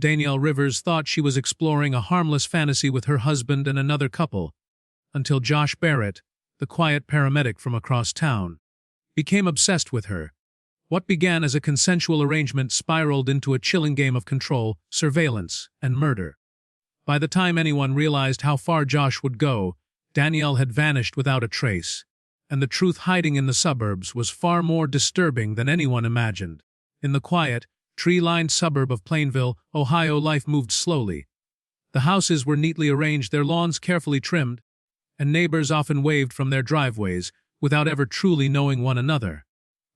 Danielle Rivers thought she was exploring a harmless fantasy with her husband and another couple, until Josh Barrett, the quiet paramedic from across town, became obsessed with her. What began as a consensual arrangement spiraled into a chilling game of control, surveillance, and murder. By the time anyone realized how far Josh would go, Danielle had vanished without a trace, and the truth hiding in the suburbs was far more disturbing than anyone imagined. In the quiet, tree-lined suburb of Plainville, Ohio, life moved slowly. The houses were neatly arranged, their lawns carefully trimmed, and neighbors often waved from their driveways without ever truly knowing one another.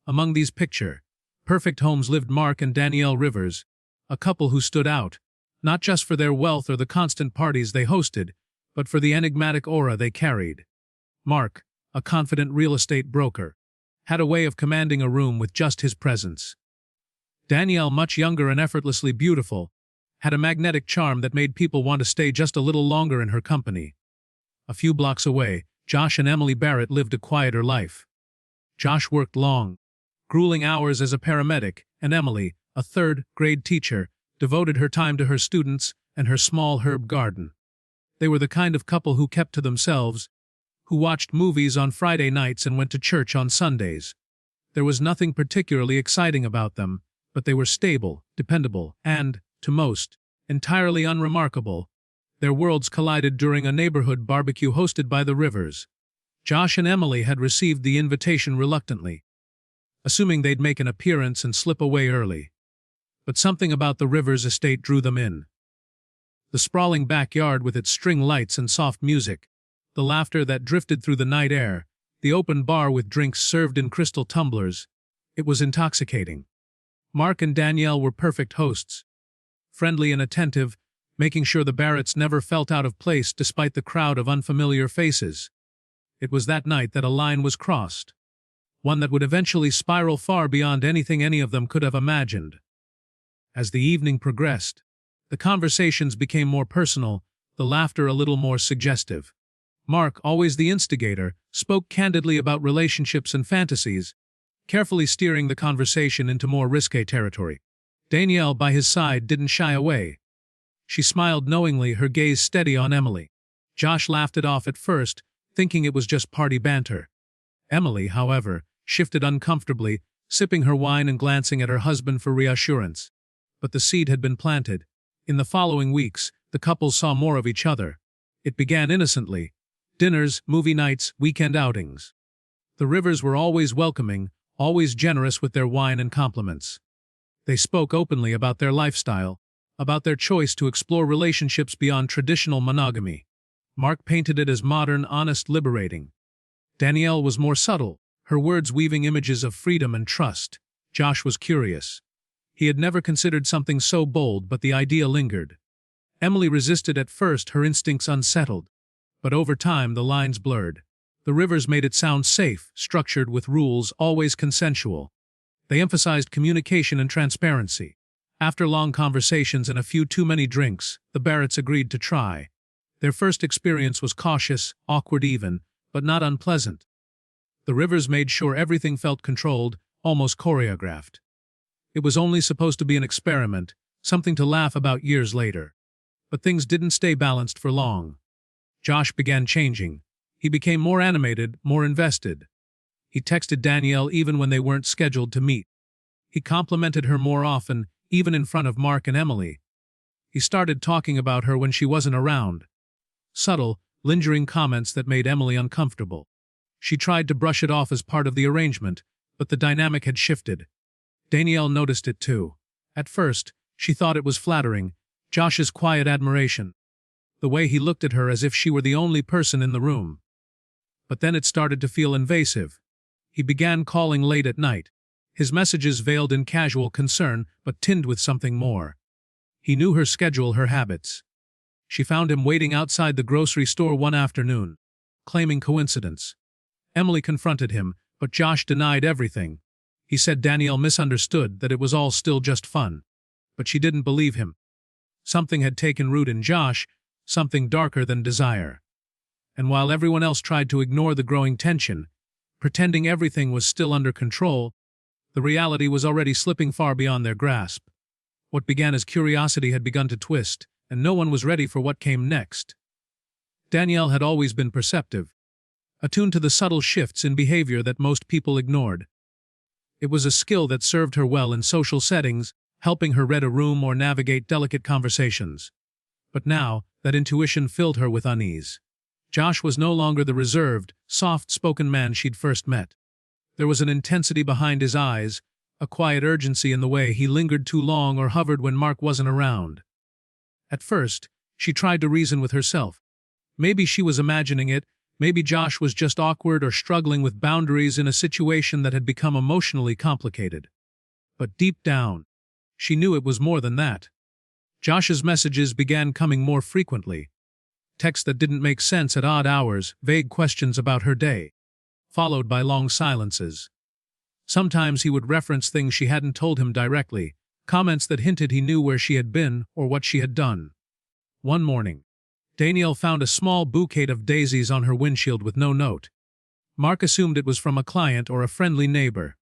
Among these perfect homes lived Mark and Danielle Rivers, a couple who stood out, not just for their wealth or the constant parties they hosted, but for the enigmatic aura they carried. Mark, a confident real estate broker, had a way of commanding a room with just his presence. Danielle, much younger and effortlessly beautiful, had a magnetic charm that made people want to stay just a little longer in her company. A few blocks away, Josh and Emily Barrett lived a quieter life. Josh worked long, grueling hours as a paramedic, and Emily, a third-grade teacher, devoted her time to her students and her small herb garden. They were the kind of couple who kept to themselves, who watched movies on Friday nights and went to church on Sundays. There was nothing particularly exciting about them, but they were stable, dependable, and, to most, entirely unremarkable. Their worlds collided during a neighborhood barbecue hosted by the Rivers. Josh and Emily had received the invitation reluctantly, assuming they'd make an appearance and slip away early. But something about the Rivers estate drew them in. The sprawling backyard with its string lights and soft music, the laughter that drifted through the night air, the open bar with drinks served in crystal tumblers. It was intoxicating. Mark and Danielle were perfect hosts, friendly and attentive, making sure the Barretts never felt out of place despite the crowd of unfamiliar faces. It was that night that a line was crossed, one that would eventually spiral far beyond anything any of them could have imagined. As the evening progressed, the conversations became more personal, the laughter a little more suggestive. Mark, always the instigator, spoke candidly about relationships and fantasies, carefully steering the conversation into more risque territory. Danielle, by his side, didn't shy away. She smiled knowingly, her gaze steady on Emily. Josh laughed it off at first, thinking it was just party banter. Emily, however, shifted uncomfortably, sipping her wine and glancing at her husband for reassurance. But the seed had been planted. In the following weeks, the couple saw more of each other. It began innocently. Dinners, movie nights, weekend outings. The Rivers were always welcoming, always generous with their wine and compliments. They spoke openly about their lifestyle, about their choice to explore relationships beyond traditional monogamy. Mark painted it as modern, honest, liberating. Danielle was more subtle, her words weaving images of freedom and trust. Josh was curious. He had never considered something so bold, but the idea lingered. Emily resisted at first, her instincts unsettled. But over time the lines blurred. The Rivers made it sound safe, structured with rules, always consensual. They emphasized communication and transparency. After long conversations and a few too many drinks, the Barretts agreed to try. Their first experience was cautious, awkward even, but not unpleasant. The Rivers made sure everything felt controlled, almost choreographed. It was only supposed to be an experiment, something to laugh about years later. But things didn't stay balanced for long. Josh began changing. He became more animated, more invested. He texted Danielle even when they weren't scheduled to meet. He complimented her more often, even in front of Mark and Emily. He started talking about her when she wasn't around. Subtle, lingering comments that made Emily uncomfortable. She tried to brush it off as part of the arrangement, but the dynamic had shifted. Danielle noticed it too. At first, she thought it was flattering, Josh's quiet admiration. The way he looked at her as if she were the only person in the room. But then it started to feel invasive. He began calling late at night. His messages veiled in casual concern, but tinged with something more. He knew her schedule, her habits. She found him waiting outside the grocery store one afternoon, claiming coincidence. Emily confronted him, but Josh denied everything. He said Danielle misunderstood, that it was all still just fun. But she didn't believe him. Something had taken root in Josh, something darker than desire. And while everyone else tried to ignore the growing tension, pretending everything was still under control, the reality was already slipping far beyond their grasp. What began as curiosity had begun to twist, and no one was ready for what came next. Danielle had always been perceptive, attuned to the subtle shifts in behavior that most people ignored. It was a skill that served her well in social settings, helping her read a room or navigate delicate conversations. But now, that intuition filled her with unease. Josh was no longer the reserved, soft-spoken man she'd first met. There was an intensity behind his eyes, a quiet urgency in the way he lingered too long or hovered when Mark wasn't around. At first, she tried to reason with herself. Maybe she was imagining it, maybe Josh was just awkward or struggling with boundaries in a situation that had become emotionally complicated. But deep down, she knew it was more than that. Josh's messages began coming more frequently. Texts that didn't make sense at odd hours, vague questions about her day, followed by long silences. Sometimes he would reference things she hadn't told him directly, comments that hinted he knew where she had been or what she had done. One morning, Danielle found a small bouquet of daisies on her windshield with no note. Mark assumed it was from a client or a friendly neighbor.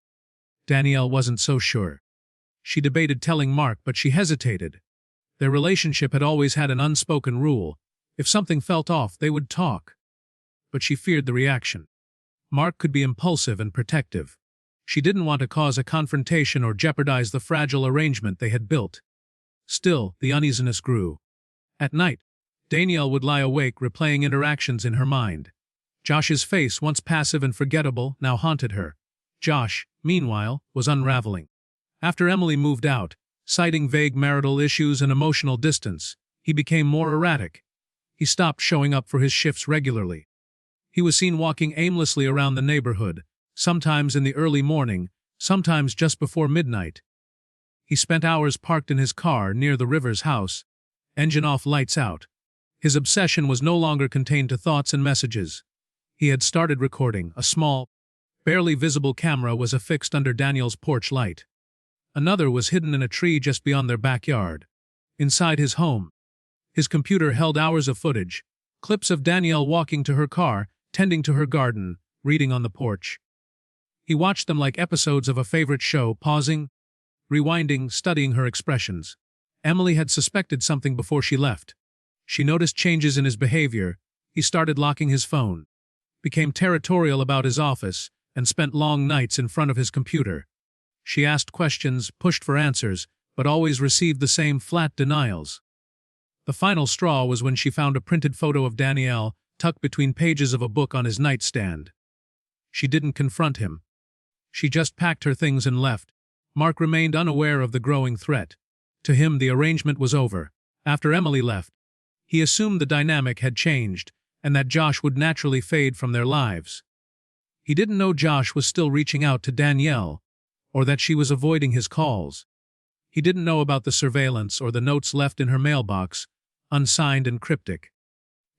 Danielle wasn't so sure. She debated telling Mark, but she hesitated. Their relationship had always had an unspoken rule. If something felt off, they would talk. But she feared the reaction. Mark could be impulsive and protective. She didn't want to cause a confrontation or jeopardize the fragile arrangement they had built. Still, the uneasiness grew. At night, Danielle would lie awake replaying interactions in her mind. Josh's face, once passive and forgettable, now haunted her. Josh, meanwhile, was unraveling. After Emily moved out, citing vague marital issues and emotional distance, he became more erratic. He stopped showing up for his shifts regularly. He was seen walking aimlessly around the neighborhood, sometimes in the early morning, sometimes just before midnight. He spent hours parked in his car near the Rivers house, engine off, lights out. His obsession was no longer contained to thoughts and messages. He had started recording. A small, barely visible camera was affixed under Danielle's porch light. Another was hidden in a tree just beyond their backyard. Inside his home, his computer held hours of footage, clips of Danielle walking to her car, tending to her garden, reading on the porch. He watched them like episodes of a favorite show, pausing, rewinding, studying her expressions. Emily had suspected something before she left. She noticed changes in his behavior. He started locking his phone, became territorial about his office, and spent long nights in front of his computer. She asked questions, pushed for answers, but always received the same flat denials. The final straw was when she found a printed photo of Danielle tucked between pages of a book on his nightstand. She didn't confront him. She just packed her things and left. Mark remained unaware of the growing threat. To him, the arrangement was over. After Emily left, he assumed the dynamic had changed, and that Josh would naturally fade from their lives. He didn't know Josh was still reaching out to Danielle, or that she was avoiding his calls. He didn't know about the surveillance or the notes left in her mailbox, unsigned and cryptic.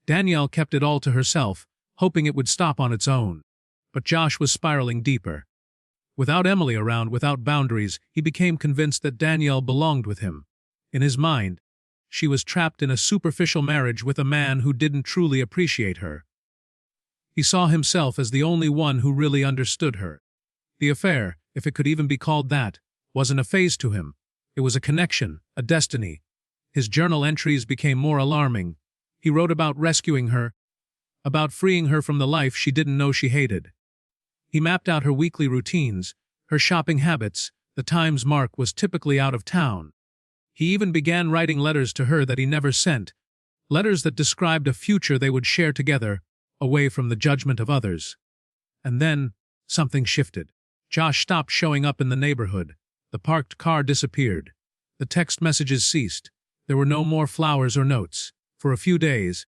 Danielle kept it all to herself, hoping it would stop on its own. But Josh was spiraling deeper. Without Emily around, without boundaries, he became convinced that Danielle belonged with him. In his mind, she was trapped in a superficial marriage with a man who didn't truly appreciate her. He saw himself as the only one who really understood her. The affair, if it could even be called that, wasn't a phase to him. It was a connection, a destiny. His journal entries became more alarming. He wrote about rescuing her, about freeing her from the life she didn't know she hated. He mapped out her weekly routines, her shopping habits, the times Mark was typically out of town. He even began writing letters to her that he never sent, letters that described a future they would share together, away from the judgment of others. And then, something shifted. Josh stopped showing up in the neighborhood. The parked car disappeared. The text messages ceased. There were no more flowers or notes. For a few days,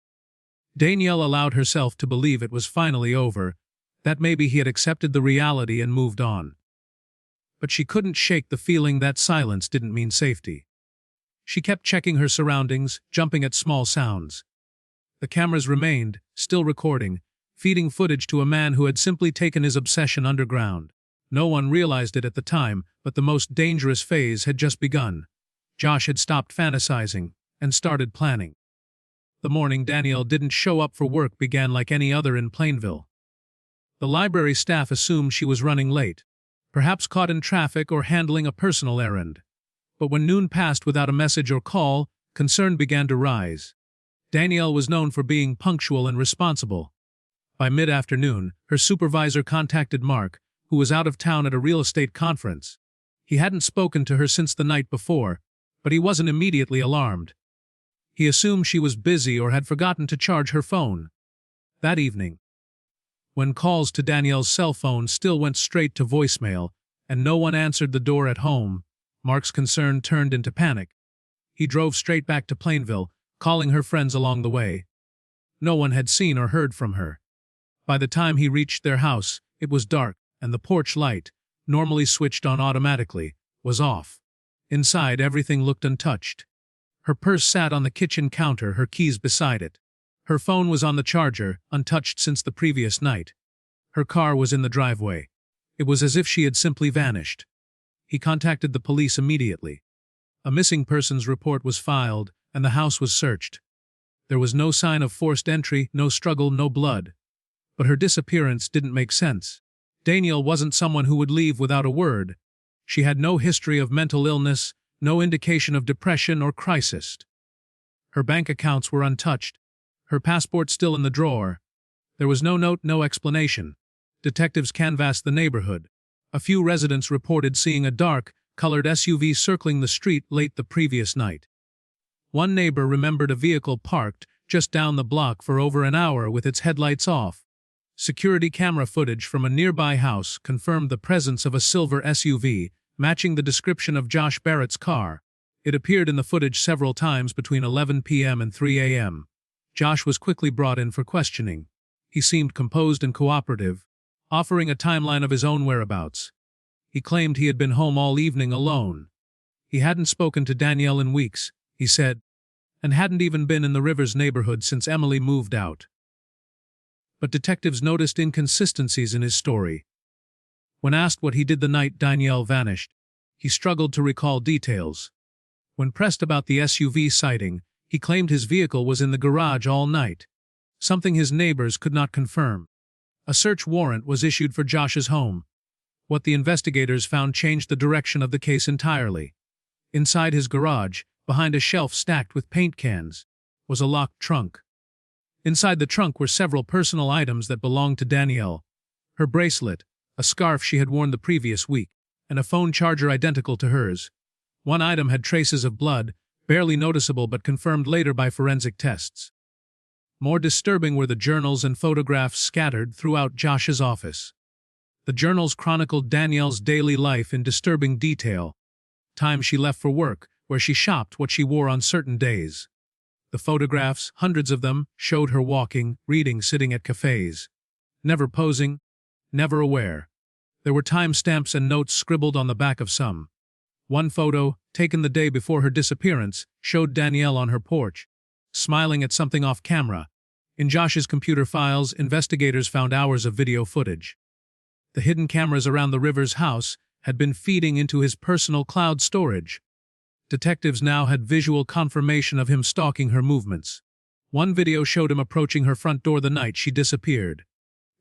Danielle allowed herself to believe it was finally over, that maybe he had accepted the reality and moved on. But she couldn't shake the feeling that silence didn't mean safety. She kept checking her surroundings, jumping at small sounds. The cameras remained, still recording, feeding footage to a man who had simply taken his obsession underground. No one realized it at the time, but the most dangerous phase had just begun. Josh had stopped fantasizing and started planning. The morning Danielle didn't show up for work began like any other in Plainville. The library staff assumed she was running late, perhaps caught in traffic or handling a personal errand. But when noon passed without a message or call, concern began to rise. Danielle was known for being punctual and responsible. By mid-afternoon, her supervisor contacted Mark, who was out of town at a real estate conference. He hadn't spoken to her since the night before, but he wasn't immediately alarmed. He assumed she was busy or had forgotten to charge her phone. That evening, when calls to Danielle's cell phone still went straight to voicemail, and no one answered the door at home, Mark's concern turned into panic. He drove straight back to Plainville, calling her friends along the way. No one had seen or heard from her. By the time he reached their house, it was dark, and the porch light, normally switched on automatically, was off. Inside, everything looked untouched. Her purse sat on the kitchen counter, her keys beside it. Her phone was on the charger, untouched since the previous night. Her car was in the driveway. It was as if she had simply vanished. He contacted the police immediately. A missing persons report was filed, and the house was searched. There was no sign of forced entry, no struggle, no blood. But her disappearance didn't make sense. Danielle wasn't someone who would leave without a word. She had no history of mental illness, no indication of depression or crisis. Her bank accounts were untouched. Her passport still in the drawer. There was no note, no explanation. Detectives canvassed the neighborhood. A few residents reported seeing a dark, colored SUV circling the street late the previous night. One neighbor remembered a vehicle parked just down the block for over an hour with its headlights off. Security camera footage from a nearby house confirmed the presence of a silver SUV, matching the description of Josh Barrett's car. It appeared in the footage several times between 11 p.m. and 3 a.m. Josh was quickly brought in for questioning. He seemed composed and cooperative, offering a timeline of his own whereabouts. He claimed he had been home all evening alone. He hadn't spoken to Danielle in weeks, he said, and hadn't even been in the Rivers neighborhood since Emily moved out. But detectives noticed inconsistencies in his story. When asked what he did the night Danielle vanished, he struggled to recall details. When pressed about the SUV sighting, he claimed his vehicle was in the garage all night, something his neighbors could not confirm. A search warrant was issued for Josh's home. What the investigators found changed the direction of the case entirely. Inside his garage, behind a shelf stacked with paint cans, was a locked trunk. Inside the trunk were several personal items that belonged to Danielle. Her bracelet, a scarf she had worn the previous week, and a phone charger identical to hers. One item had traces of blood, barely noticeable but confirmed later by forensic tests. More disturbing were the journals and photographs scattered throughout Josh's office. The journals chronicled Danielle's daily life in disturbing detail. Time she left for work, where she shopped, what she wore on certain days. The photographs, hundreds of them, showed her walking, reading, sitting at cafes. Never posing, never aware. There were timestamps and notes scribbled on the back of some. One photo, taken the day before her disappearance, showed Danielle on her porch, smiling at something off camera. In Josh's computer files, investigators found hours of video footage. The hidden cameras around the Rivers house had been feeding into his personal cloud storage. Detectives now had visual confirmation of him stalking her movements. One video showed him approaching her front door the night she disappeared.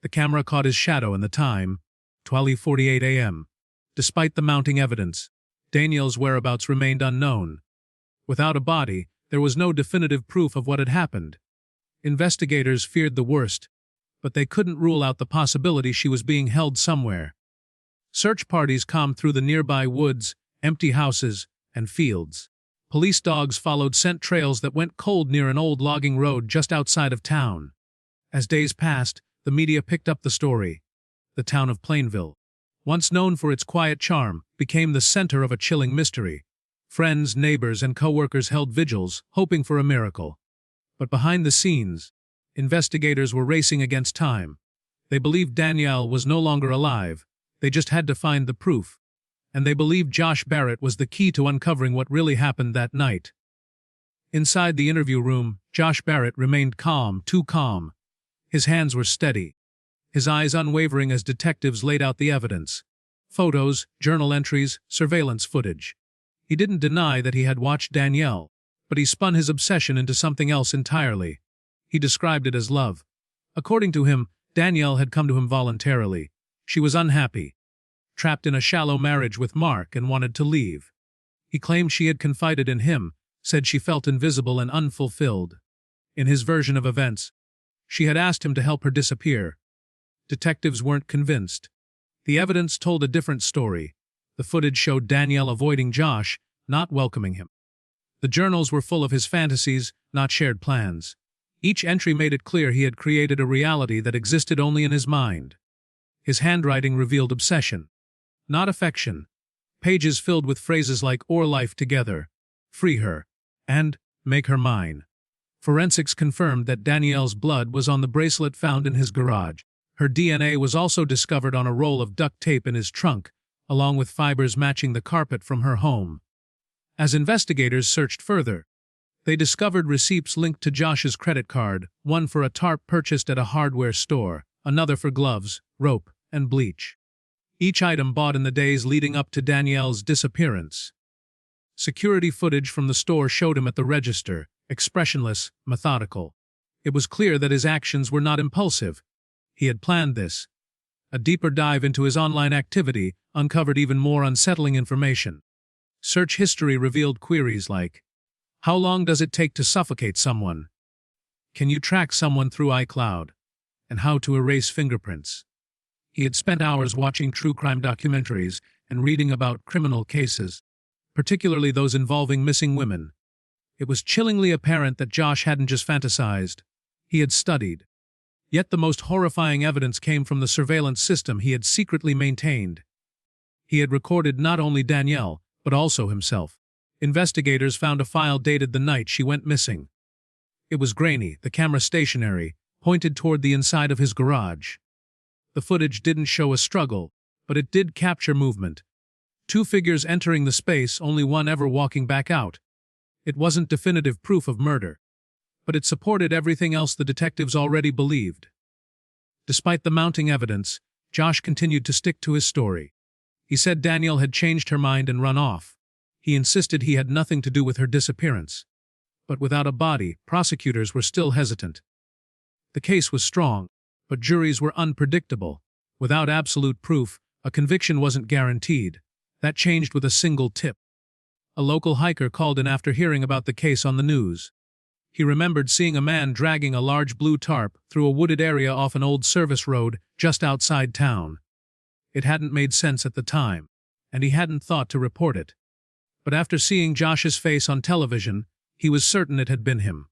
The camera caught his shadow and the time, 12:48 a.m. Despite the mounting evidence, Danielle's whereabouts remained unknown. Without a body, there was no definitive proof of what had happened. Investigators feared the worst, but they couldn't rule out the possibility she was being held somewhere. Search parties combed through the nearby woods, empty houses, and fields. Police dogs followed scent trails that went cold near an old logging road just outside of town. As days passed, the media picked up the story. The town of Plainville, once known for its quiet charm, became the center of a chilling mystery. Friends, neighbors, and co-workers held vigils, hoping for a miracle. But behind the scenes, investigators were racing against time. They believed Danielle was no longer alive. They just had to find the proof. And they believed Josh Barrett was the key to uncovering what really happened that night. Inside the interview room, Josh Barrett remained calm, too calm. His hands were steady, his eyes unwavering as detectives laid out the evidence. Photos, journal entries, surveillance footage. He didn't deny that he had watched Danielle, but he spun his obsession into something else entirely. He described it as love. According to him, Danielle had come to him voluntarily. She was unhappy, trapped in a shallow marriage with Mark, and wanted to leave. He claimed she had confided in him, said she felt invisible and unfulfilled. In his version of events, she had asked him to help her disappear. Detectives weren't convinced. The evidence told a different story. The footage showed Danielle avoiding Josh, not welcoming him. The journals were full of his fantasies, not shared plans. Each entry made it clear he had created a reality that existed only in his mind. His handwriting revealed obsession, not affection. Pages filled with phrases like "or life together," "free her," and "make her mine." Forensics confirmed that Danielle's blood was on the bracelet found in his garage. Her DNA was also discovered on a roll of duct tape in his trunk, along with fibers matching the carpet from her home. As investigators searched further, they discovered receipts linked to Josh's credit card, one for a tarp purchased at a hardware store, another for gloves, rope, and bleach. Each item bought in the days leading up to Danielle's disappearance. Security footage from the store showed him at the register, expressionless, methodical. It was clear that his actions were not impulsive. He had planned this. A deeper dive into his online activity uncovered even more unsettling information. Search history revealed queries like, "How long does it take to suffocate someone? Can you track someone through iCloud?" And "How to erase fingerprints." He had spent hours watching true crime documentaries and reading about criminal cases, particularly those involving missing women. It was chillingly apparent that Josh hadn't just fantasized. He had studied. Yet the most horrifying evidence came from the surveillance system he had secretly maintained. He had recorded not only Danielle, but also himself. Investigators found a file dated the night she went missing. It was grainy, the camera stationary, pointed toward the inside of his garage. The footage didn't show a struggle, but it did capture movement. Two figures entering the space, only one ever walking back out. It wasn't definitive proof of murder, but it supported everything else the detectives already believed. Despite the mounting evidence, Josh continued to stick to his story. He said Danielle had changed her mind and run off. He insisted he had nothing to do with her disappearance. But without a body, prosecutors were still hesitant. The case was strong, but juries were unpredictable. Without absolute proof, a conviction wasn't guaranteed. That changed with a single tip. A local hiker called in after hearing about the case on the news. He remembered seeing a man dragging a large blue tarp through a wooded area off an old service road just outside town. It hadn't made sense at the time, and he hadn't thought to report it. But after seeing Josh's face on television, he was certain it had been him.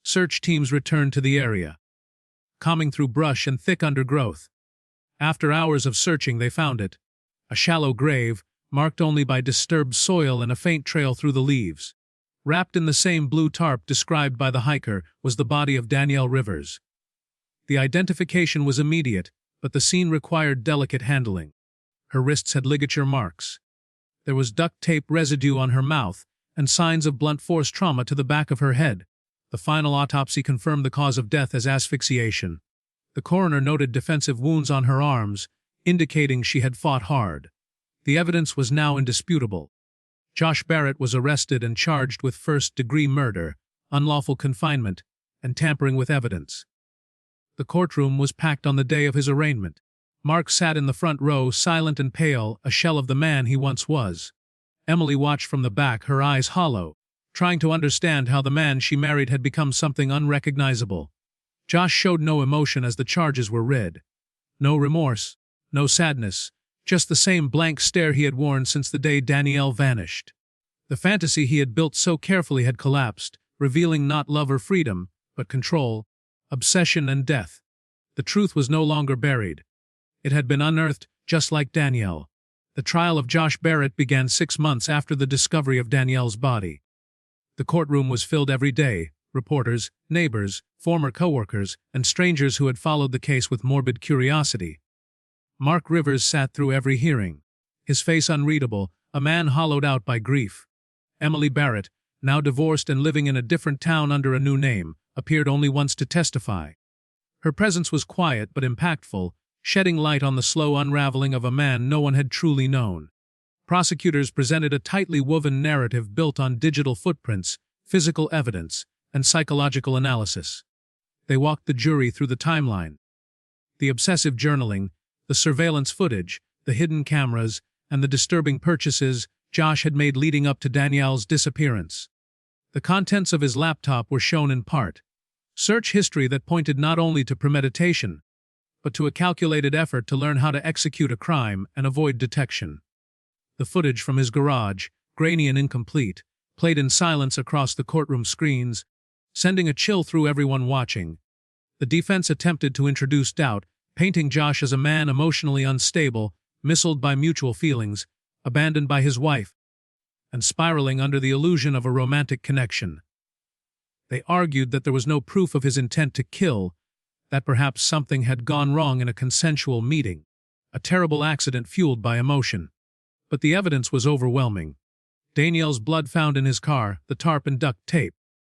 Search teams returned to the area, combing through brush and thick undergrowth. After hours of searching, they found it. A shallow grave, marked only by disturbed soil and a faint trail through the leaves. Wrapped in the same blue tarp described by the hiker was the body of Danielle Rivers. The identification was immediate, but the scene required delicate handling. Her wrists had ligature marks. There was duct tape residue on her mouth, and signs of blunt force trauma to the back of her head. The final autopsy confirmed the cause of death as asphyxiation. The coroner noted defensive wounds on her arms, indicating she had fought hard. The evidence was now indisputable. Josh Barrett was arrested and charged with first-degree murder, unlawful confinement, and tampering with evidence. The courtroom was packed on the day of his arraignment. Mark sat in the front row, silent and pale, a shell of the man he once was. Emily watched from the back, her eyes hollow, trying to understand how the man she married had become something unrecognizable. Josh showed no emotion as the charges were read. No remorse, no sadness, just the same blank stare he had worn since the day Danielle vanished. The fantasy he had built so carefully had collapsed, revealing not love or freedom, but control, obsession and death. The truth was no longer buried. It had been unearthed, just like Danielle. The trial of Josh Barrett began 6 months after the discovery of Danielle's body. The courtroom was filled every day, reporters, neighbors, former co-workers, and strangers who had followed the case with morbid curiosity. Mark Rivers sat through every hearing, his face unreadable, a man hollowed out by grief. Emily Barrett, now divorced and living in a different town under a new name, appeared only once to testify. Her presence was quiet but impactful, shedding light on the slow unraveling of a man no one had truly known. Prosecutors presented a tightly woven narrative built on digital footprints, physical evidence, and psychological analysis. They walked the jury through the timeline. The obsessive journaling, the surveillance footage, the hidden cameras, and the disturbing purchases Josh had made leading up to Danielle's disappearance. The contents of his laptop were shown in part. Search history that pointed not only to premeditation, but to a calculated effort to learn how to execute a crime and avoid detection. The footage from his garage, grainy and incomplete, played in silence across the courtroom screens, sending a chill through everyone watching. The defense attempted to introduce doubt, painting Josh as a man emotionally unstable, missiled by mutual feelings, abandoned by his wife, and spiraling under the illusion of a romantic connection. They argued that there was no proof of his intent to kill, that perhaps something had gone wrong in a consensual meeting, a terrible accident fueled by emotion. But the evidence was overwhelming. Danielle's blood found in his car, the tarp and duct tape,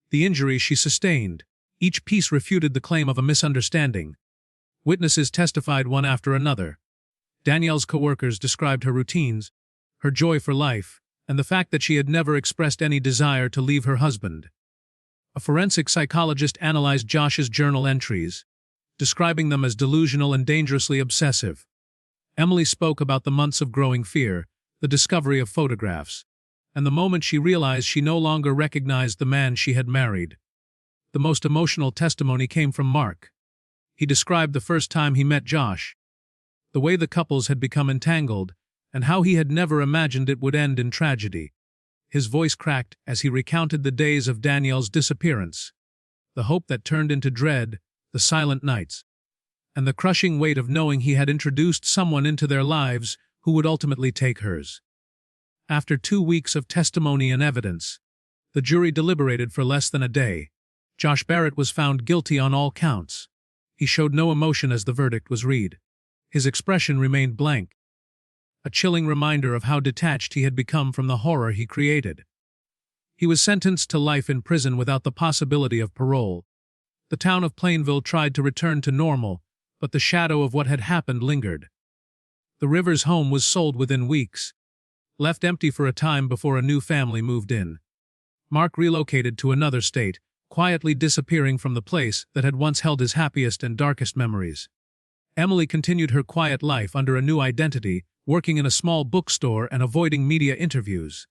the injuries she sustained, each piece refuted the claim of a misunderstanding. Witnesses testified one after another. Danielle's co-workers described her routines, her joy for life, and the fact that she had never expressed any desire to leave her husband. A forensic psychologist analyzed Josh's journal entries, describing them as delusional and dangerously obsessive. Emily spoke about the months of growing fear, the discovery of photographs, and the moment she realized she no longer recognized the man she had married. The most emotional testimony came from Mark. He described the first time he met Josh, the way the couples had become entangled, and how he had never imagined it would end in tragedy. His voice cracked as he recounted the days of Danielle's disappearance, the hope that turned into dread, the silent nights, and the crushing weight of knowing he had introduced someone into their lives who would ultimately take hers. After 2 weeks of testimony and evidence, the jury deliberated for less than a day. Josh Barrett was found guilty on all counts. He showed no emotion as the verdict was read. His expression remained blank, a chilling reminder of how detached he had become from the horror he created. He was sentenced to life in prison without the possibility of parole. The town of Plainville tried to return to normal, but the shadow of what had happened lingered. The Rivers home was sold within weeks, left empty for a time before a new family moved in. Mark relocated to another state, quietly disappearing from the place that had once held his happiest and darkest memories. Emily continued her quiet life under a new identity, working in a small bookstore and avoiding media interviews.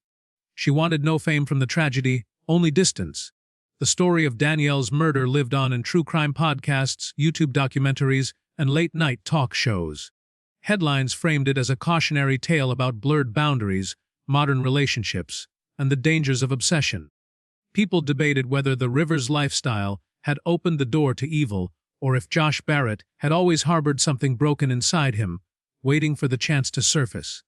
She wanted no fame from the tragedy, only distance. The story of Danielle's murder lived on in true crime podcasts, YouTube documentaries, and late-night talk shows. Headlines framed it as a cautionary tale about blurred boundaries, modern relationships, and the dangers of obsession. People debated whether the Rivers lifestyle had opened the door to evil, or if Josh Barrett had always harbored something broken inside him, waiting for the chance to surface.